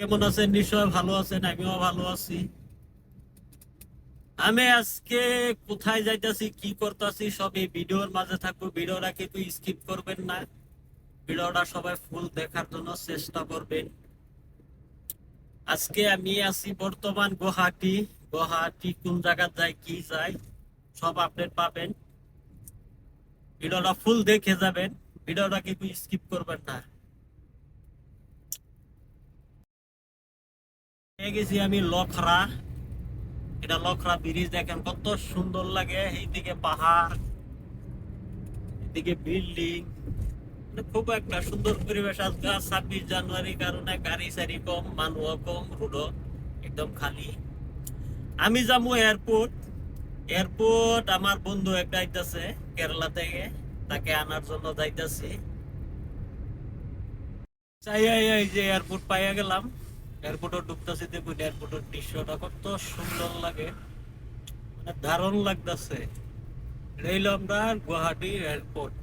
কেমন আছেন? নিশ্চয় ভালো আছেন, আমিও ভালো আছি। আমি আজকে কোথায় যাইতাছি, কি করতেছি, সব এই ভিডিওর মাঝে থাকবো। ভিডিওটা কিন্তু স্কিপ করবেন না, ভিডিওটা সবাই ফুল দেখার জন্য চেষ্টা করবেন। আজকে আমি আছি বর্তমান গুয়াহাটি। গুয়াহাটি কোন জায়গা যাই, কি যাই, সব আপডেট পাবেন। ভিডিওটা ফুল দেখে যাবেন, ভিডিওটা কিন্তু স্কিপ করবেন না। পেয়ে গেছি আমি লখরা। এটা লখরা ব্রিজ, দেখেন কত সুন্দর লাগে। এইদিকে পাহাড়, এদিকে বিল্ডিং, খুব একটা সুন্দর পরিবেশ। আজকে 26 জানুয়ারি কারণে গাড়ি সারি কম, মানুষ কম, রোড একদম খালি। আমি যাবো এয়ারপোর্ট। এয়ারপোর্ট আমার বন্ধু একটা আইতাছে কেরালা থেকে, তাকে আনার জন্য যাইতাছি। চাই এই যে এয়ারপোর্ট পাইয়া গেলাম। এয়ারপোর্টে ঢুকতেছি, দেখুন এয়ারপোর্টের দৃশ্যটা কত সুন্দর লাগে, মানে দারুণ লাগতেছে। রইল আমরা গুয়াহাটি এয়ারপোর্ট।